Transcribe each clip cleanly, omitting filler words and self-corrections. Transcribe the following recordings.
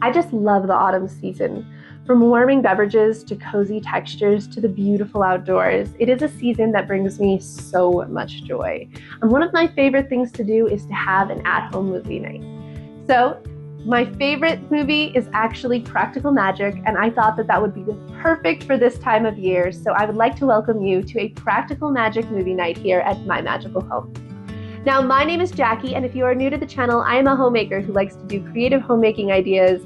I just love the autumn season. From warming beverages to cozy textures to the beautiful outdoors, it is a season that brings me so much joy. And one of my favorite things to do is to have an at-home movie night. So my favorite movie is actually Practical Magic, and I thought that that would be perfect for this time of year. So I would like to welcome you to a Practical Magic movie night here at My Magical Home. Now, my name is Jackie, and if you are new to the channel, I am a homemaker who likes to do creative homemaking ideas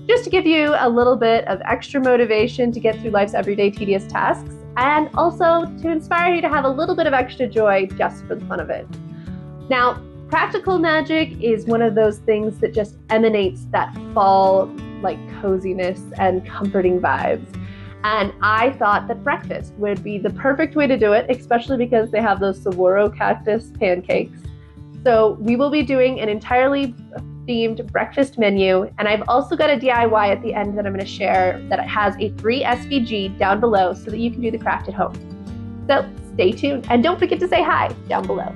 just to give you a little bit of extra motivation to get through life's everyday tedious tasks, and also to inspire you to have a little bit of extra joy just for the fun of it. Now, Practical Magic is one of those things that just emanates that fall like coziness and comforting vibes. And I thought that breakfast would be the perfect way to do it, especially because they have those saguaro cactus pancakes. So we will be doing an entirely themed breakfast menu, and I've also got a DIY at the end that I'm going to share that has a free SVG down below so that you can do the craft at home. So stay tuned, and don't forget to say hi down below.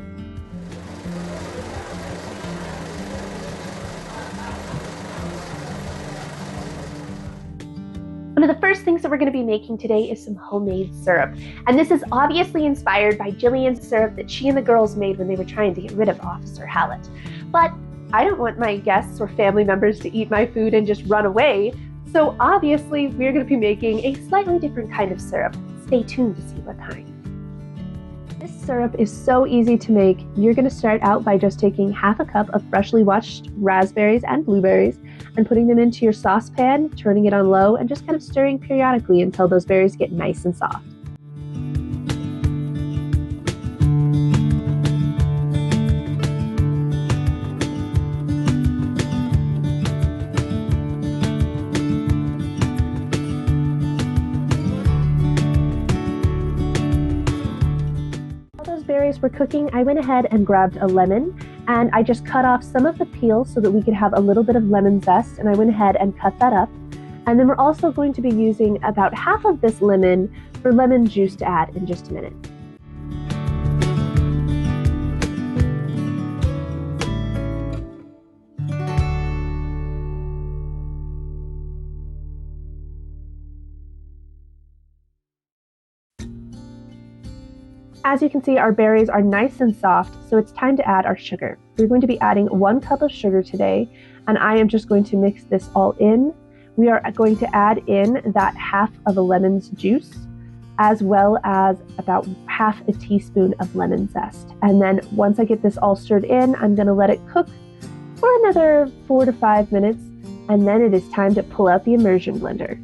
One of the first things that we're going to be making today is some homemade syrup. And this is obviously inspired by Jillian's syrup that she and the girls made when they were trying to get rid of Officer Hallett. But I don't want my guests or family members to eat my food and just run away. So obviously we're going to be making a slightly different kind of syrup. Stay tuned to see what kind. This syrup is so easy to make. You're going to start out by just taking half a cup of freshly washed raspberries and blueberries and putting them into your saucepan, turning it on low, and just kind of stirring periodically until those berries get nice and soft. While those berries were cooking, I went ahead and grabbed a lemon, and I just cut off some of the peel so that we could have a little bit of lemon zest, and I went ahead and cut that up. And then we're also going to be using about half of this lemon for lemon juice to add in just a minute. As you can see, our berries are nice and soft, so it's time to add our sugar. We're going to be adding 1 cup of sugar today, and I am just going to mix this all in. We are going to add in that half of a lemon's juice, as well as about half a teaspoon of lemon zest. And then once I get this all stirred in, I'm going to let it cook for another 4 to 5 minutes, and then it is time to pull out the immersion blender.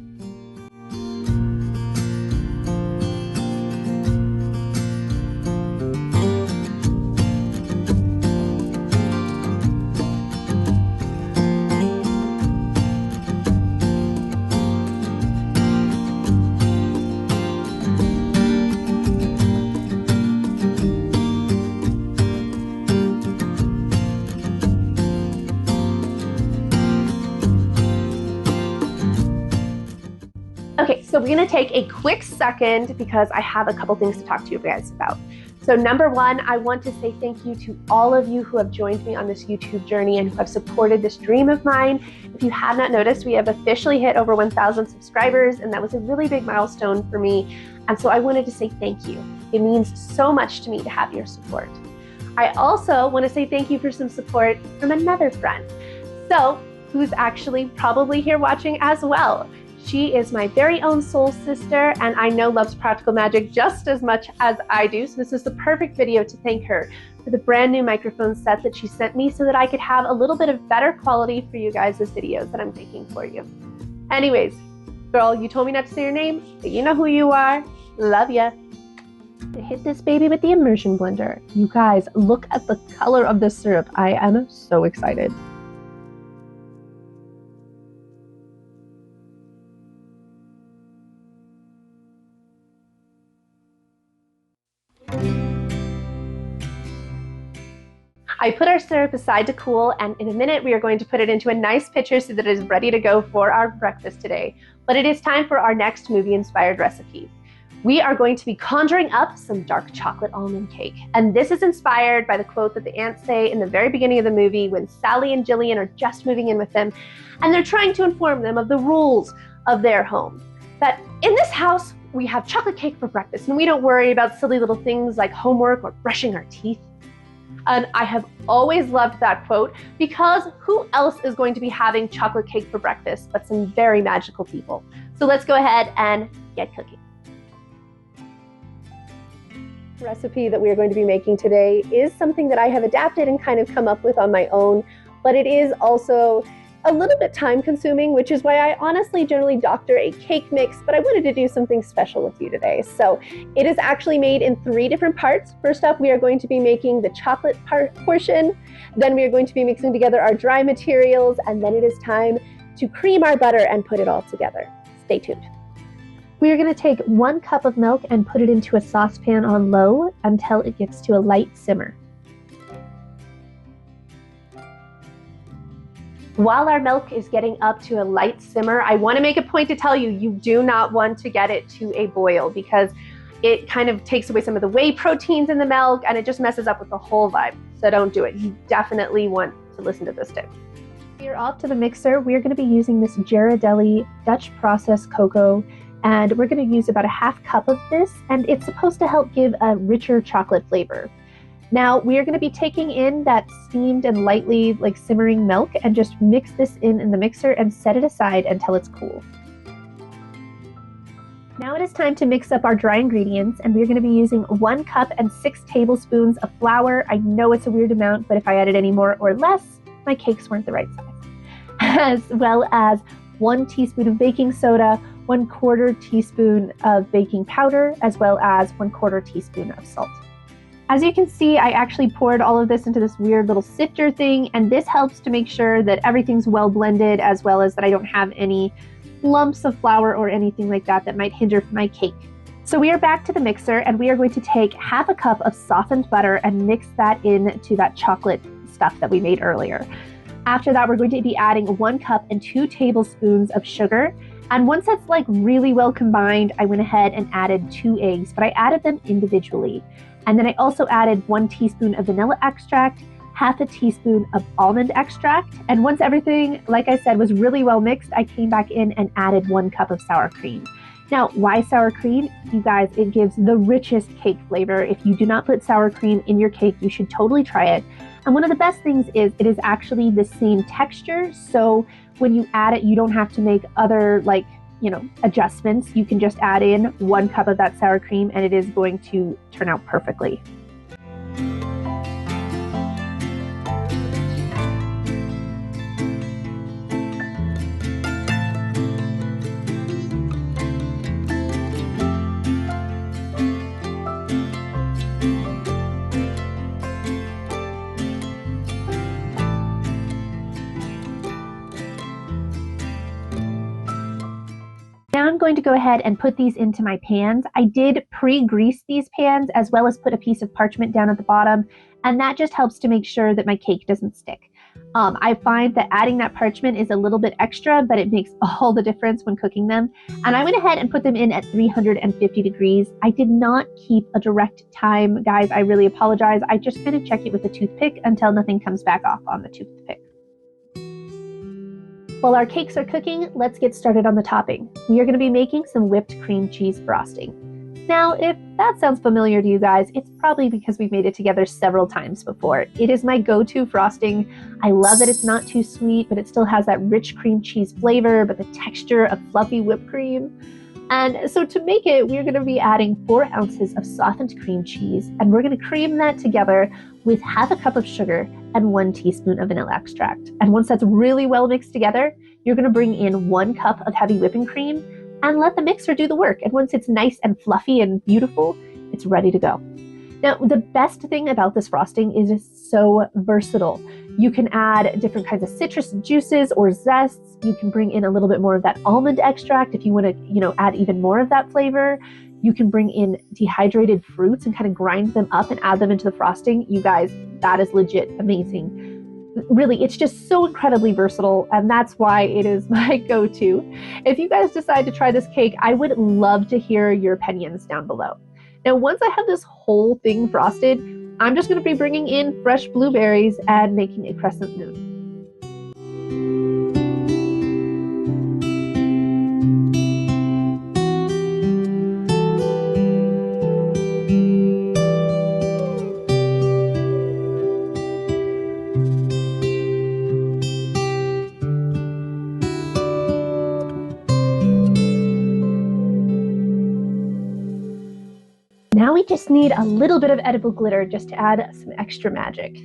Okay, so we're gonna take a quick second because I have a couple things to talk to you guys about. So number one, I want to say thank you to all of you who have joined me on this YouTube journey and who have supported this dream of mine. If you have not noticed, we have officially hit over 1,000 subscribers, and that was a really big milestone for me. And so I wanted to say thank you. It means so much to me to have your support. I also want to say thank you for some support from another friend. So, who's actually probably here watching as well. She is my very own soul sister, and I know loves Practical Magic just as much as I do. So this is the perfect video to thank her for the brand new microphone set that she sent me so that I could have a little bit of better quality for you guys' videos that I'm making for you. Anyways, girl, you told me not to say your name, but you know who you are. Love ya. To hit this baby with the immersion blender. You guys, look at the color of this syrup. I am so excited. I put our syrup aside to cool, and in a minute we are going to put it into a nice pitcher so that it is ready to go for our breakfast today. But it is time for our next movie-inspired recipe. we are going to be conjuring up some dark chocolate almond cake. And this is inspired by the quote that the ants say in the very beginning of the movie when Sally and Jillian are just moving in with them, and they're trying to inform them of the rules of their home. That in this house, we have chocolate cake for breakfast, and we don't worry about silly little things like homework or brushing our teeth. And I have always loved that quote because who else is going to be having chocolate cake for breakfast but some very magical people? So let's go ahead and get cooking. The recipe that we are going to be making today is something that I have adapted and kind of come up with on my own, but it is also a little bit time consuming, which is why I honestly generally doctor a cake mix, but I wanted to do something special with you today. So it is actually made in 3 different parts. First up, we are going to be making the chocolate portion. Then we are going to be mixing together our dry materials, and then it is time to cream our butter and put it all together. Stay tuned. We are going to take 1 cup of milk and put it into a saucepan on low until it gets to a light simmer. While our milk is getting up to a light simmer, I want to make a point to tell you, you do not want to get it to a boil because it kind of takes away some of the whey proteins in the milk and it just messes up with the whole vibe. So don't do it. You definitely want to listen to this tip. We're off to the mixer. We're going to be using this Ghirardelli Dutch processed cocoa, and we're going to use about a half cup of this, and it's supposed to help give a richer chocolate flavor. Now we are going to be taking in that steamed and lightly simmering milk and just mix this in the mixer and set it aside until it's cool. Now it is time to mix up our dry ingredients, and we're going to be using 1 cup and 6 tablespoons of flour. I know it's a weird amount, but if I added any more or less, my cakes weren't the right size. As well as 1 teaspoon of baking soda, 1/4 teaspoon of baking powder, as well as 1/4 teaspoon of salt. As you can see, I actually poured all of this into this weird little sifter thing, and this helps to make sure that everything's well blended, as well as that I don't have any lumps of flour or anything like that that might hinder my cake. So we are back to the mixer, and we are going to take half a cup of softened butter and mix that into that chocolate stuff that we made earlier. After that, we're going to be adding 1 cup and 2 tablespoons of sugar. And once that's really well combined, I went ahead and added 2 eggs, but I added them individually. And then I also added 1 teaspoon of vanilla extract, half a teaspoon of almond extract. And once everything, like I said, was really well mixed, I came back in and added 1 cup of sour cream. Now, why sour cream? You guys, it gives the richest cake flavor. If you do not put sour cream in your cake, you should totally try it. And one of the best things is it is actually the same texture. So when you add it, you don't have to make other adjustments. You can just add in 1 cup of that sour cream and it is going to turn out perfectly. Now I'm going to go ahead and put these into my pans. I did pre-grease these pans as well as put a piece of parchment down at the bottom, and that just helps to make sure that my cake doesn't stick. I find that adding that parchment is a little bit extra, but it makes all the difference when cooking them. And I went ahead and put them in at 350 degrees. I did not keep a direct time, guys. I really apologize. I just kind of check it with a toothpick until nothing comes back off on the toothpick. While our cakes are cooking, let's get started on the topping. We are going to be making some whipped cream cheese frosting. Now, if that sounds familiar to you guys, it's probably because we've made it together several times before. It is my go-to frosting. I love that it's not too sweet, but it still has that rich cream cheese flavor, but the texture of fluffy whipped cream. And so to make it, we're going to be adding 4 ounces of softened cream cheese, and we're going to cream that together with half a cup of sugar and 1 teaspoon of vanilla extract. And once that's really well mixed together, you're going to bring in 1 cup of heavy whipping cream and let the mixer do the work. And once it's nice and fluffy and beautiful, it's ready to go. Now, the best thing about this frosting is it's so versatile. You can add different kinds of citrus juices or zests. You can bring in a little bit more of that almond extract if you want to, add even more of that flavor. You can bring in dehydrated fruits and kind of grind them up and add them into the frosting. You guys, that is legit amazing. Really, it's just so incredibly versatile, and that's why it is my go-to. If you guys decide to try this cake, I would love to hear your opinions down below. Now, once I have this whole thing frosted, I'm just going to be bringing in fresh blueberries and making a crescent moon. Now we just need a little bit of edible glitter just to add some extra magic.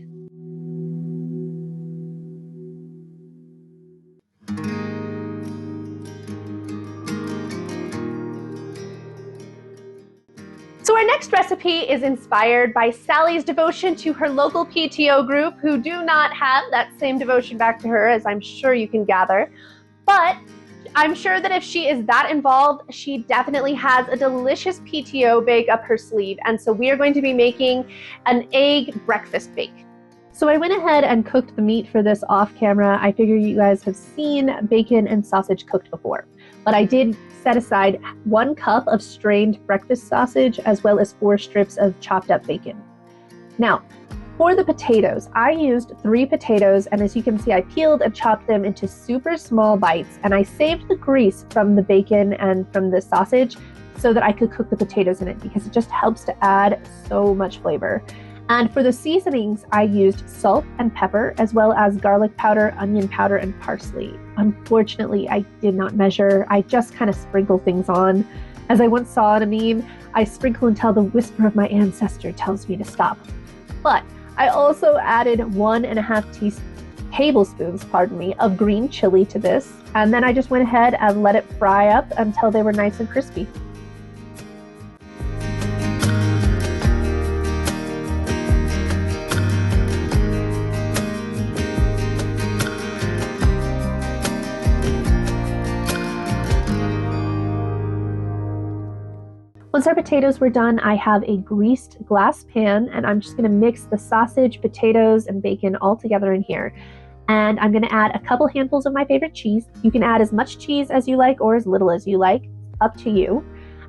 So our next recipe is inspired by Sally's devotion to her local PTO group, who do not have that same devotion back to her, as I'm sure you can gather. But I'm sure that if she is that involved, she definitely has a delicious PTO bake up her sleeve. And so we are going to be making an egg breakfast bake. So I went ahead and cooked the meat for this off camera. I figure you guys have seen bacon and sausage cooked before, but I did set aside 1 cup of strained breakfast sausage as well as 4 strips of chopped up bacon. Now, for the potatoes, I used 3 potatoes, and as you can see, I peeled and chopped them into super small bites, and I saved the grease from the bacon and from the sausage so that I could cook the potatoes in it, because it just helps to add so much flavor. And for the seasonings, I used salt and pepper, as well as garlic powder, onion powder, and parsley. Unfortunately, I did not measure. I just kind of sprinkle things on. As I once saw in a meme, I sprinkle until the whisper of my ancestor tells me to stop. But I also added 1.5 tablespoons, of green chili to this, and then I just went ahead and let it fry up until they were nice and crispy. Once our potatoes were done, I have a greased glass pan, and I'm just going to mix the sausage, potatoes, and bacon all together in here. And I'm going to add a couple handfuls of my favorite cheese. You can add as much cheese as you like or as little as you like, up to you.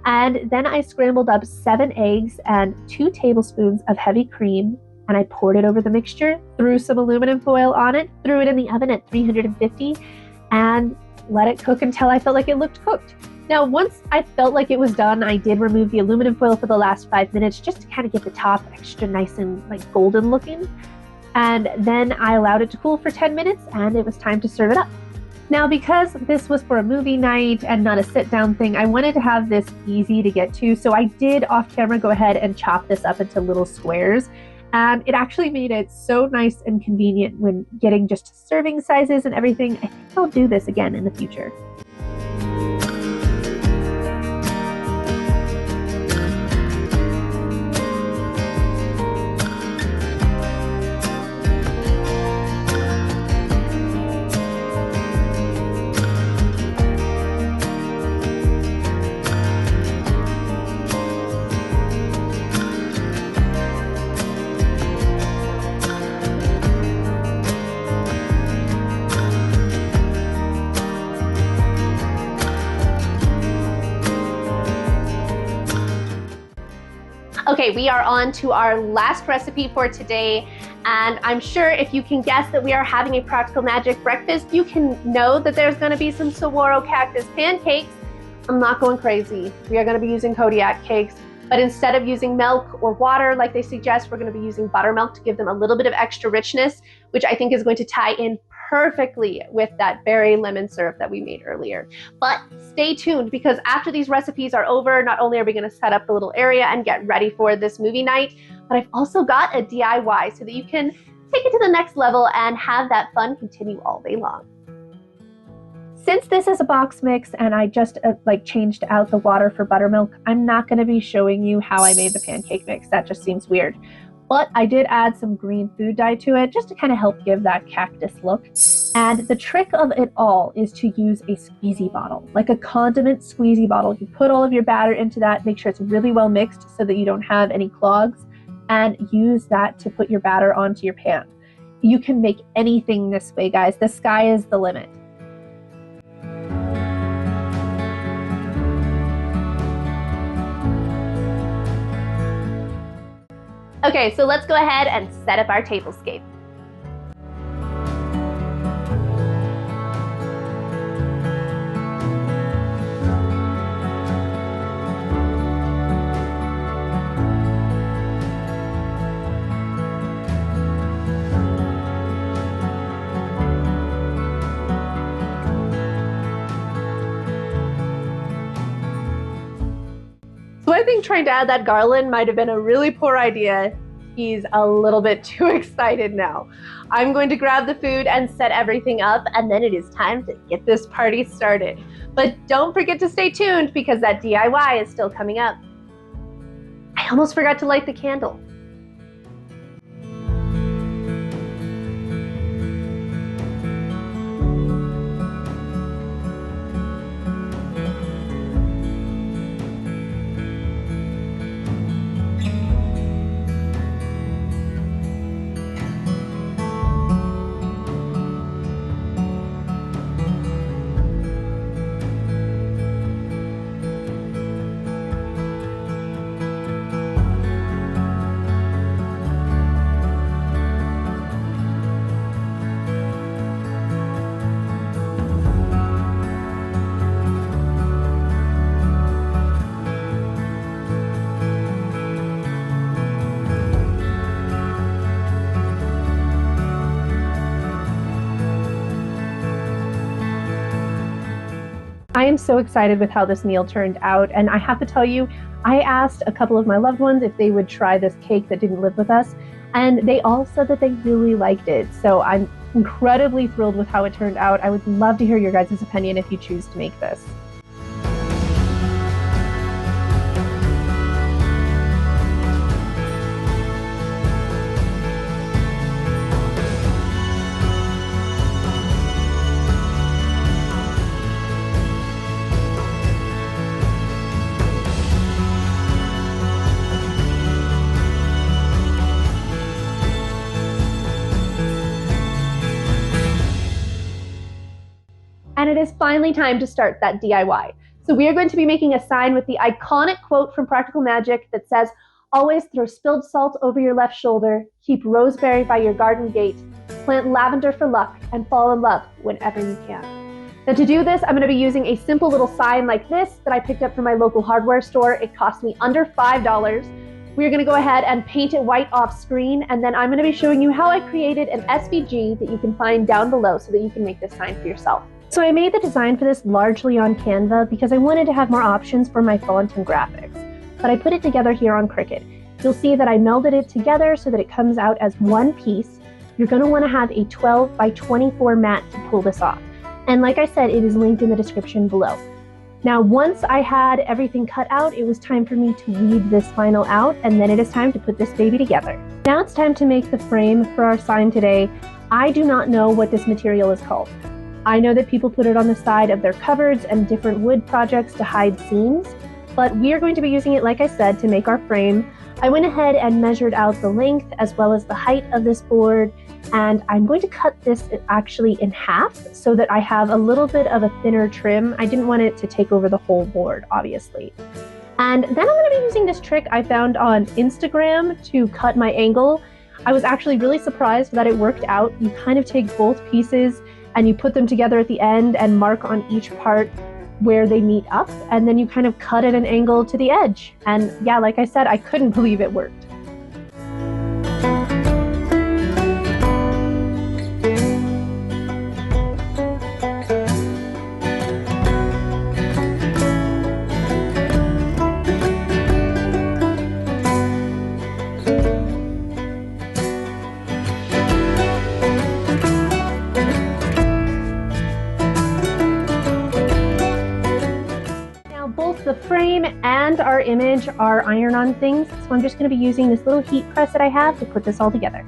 And then I scrambled up 7 eggs and 2 tablespoons of heavy cream, and I poured it over the mixture, threw some aluminum foil on it, threw it in the oven at 350, and let it cook until I felt like it looked cooked. Now, once I felt like it was done, I did remove the aluminum foil for the last 5 minutes just to kind of get the top extra nice and like golden looking. And then I allowed it to cool for 10 minutes, and it was time to serve it up. Now, because this was for a movie night and not a sit-down thing, I wanted to have this easy to get to. So I did off camera go ahead and chop this up into little squares. And it actually made it so nice and convenient when getting just serving sizes and everything. I think I'll do this again in the future. Okay, we are on to our last recipe for today, and I'm sure if you can guess that we are having a practical magic breakfast, you can know that there's going to be some saguaro cactus pancakes. I'm not going crazy. We are going to be using Kodiak cakes, but instead of using milk or water like they suggest, we're going to be using buttermilk to give them a little bit of extra richness, which I think is going to tie in perfectly with that berry lemon syrup that we made earlier. But stay tuned, because after these recipes are over, not only are we going to set up the little area and get ready for this movie night, but I've also got a DIY so that you can take it to the next level and have that fun continue all day long. Since this is a box mix and I just changed out the water for buttermilk, I'm not going to be showing you how I made the pancake mix. That just seems weird. But I did add some green food dye to it just to kind of help give that cactus look. And the trick of it all is to use a squeezy bottle, like a condiment squeezy bottle. You put all of your batter into that, make sure it's really well mixed so that you don't have any clogs, and use that to put your batter onto your pan. You can make anything this way, guys. The sky is the limit. Okay, so let's go ahead and set up our tablescape. So I think trying to add that garland might have been a really poor idea. He's a little bit too excited now. I'm going to grab the food and set everything up, and then it is time to get this party started. But don't forget to stay tuned because that DIY is still coming up. I almost forgot to light the candle. I am so excited with how this meal turned out, and I have to tell you, I asked a couple of my loved ones if they would try this cake that didn't live with us, and they all said that they really liked it. So I'm incredibly thrilled with how it turned out. I would love to hear your guys' opinion if you choose to make this. And it is finally time to start that DIY. So we are going to be making a sign with the iconic quote from Practical Magic that says, "Always throw spilled salt over your left shoulder, keep rosemary by your garden gate, plant lavender for luck, and fall in love whenever you can." Now to do this, I'm going to be using a simple little sign like this that I picked up from my local hardware store. It cost me under $5. We're going to go ahead and paint it white off screen, and then I'm going to be showing you how I created an SVG that you can find down below so that you can make this sign for yourself. So I made the design for this largely on Canva because I wanted to have more options for my font and graphics. But I put it together here on Cricut. You'll see that I melded it together so that it comes out as one piece. You're going to want to have a 12 by 24 mat to pull this off. And like I said, it is linked in the description below. Now, once I had everything cut out, it was time for me to weave this vinyl out, and then it is time to put this baby together. Now it's time to make the frame for our sign today. I do not know what this material is called. I know that people put it on the side of their cupboards and different wood projects to hide seams, but we are going to be using it, like I said, to make our frame. I went ahead and measured out the length as well as the height of this board, and I'm going to cut this actually in half so that I have a little bit of a thinner trim. I didn't want it to take over the whole board, obviously. And then I'm going to be using this trick I found on Instagram to cut my angle. I was actually really surprised that it worked out. You kind of take both pieces and you put them together at the end and mark on each part where they meet up, and then you kind of cut at an angle to the edge. And yeah, like I said, I couldn't believe it worked. The frame and our image are iron-on things, so I'm just going to be using this little heat press that I have to put this all together.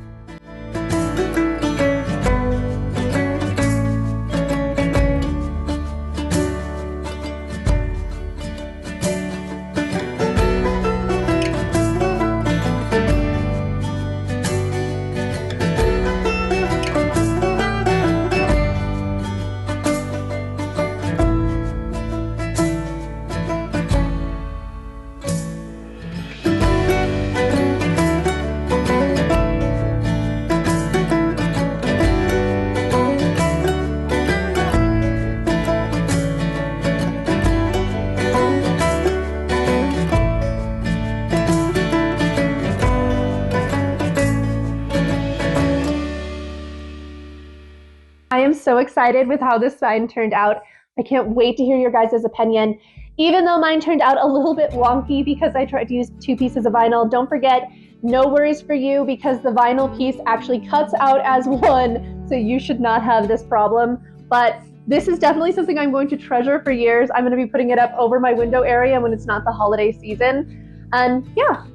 so excited with how this sign turned out. I can't wait to hear your guys' opinion. Even though mine turned out a little bit wonky because I tried to use 2 pieces of vinyl, don't forget, no worries for you because the vinyl piece actually cuts out as one, so you should not have this problem. But this is definitely something I'm going to treasure for years. I'm going to be putting it up over my window area when it's not the holiday season. And yeah,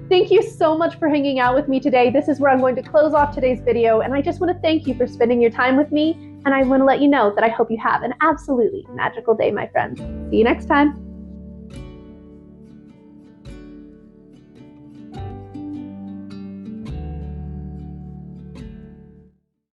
thank you so much for hanging out with me today. This is where I'm going to close off today's video, and I just want to thank you for spending your time with me, and I want to let you know that I hope you have an absolutely magical day, my friends. See you next time.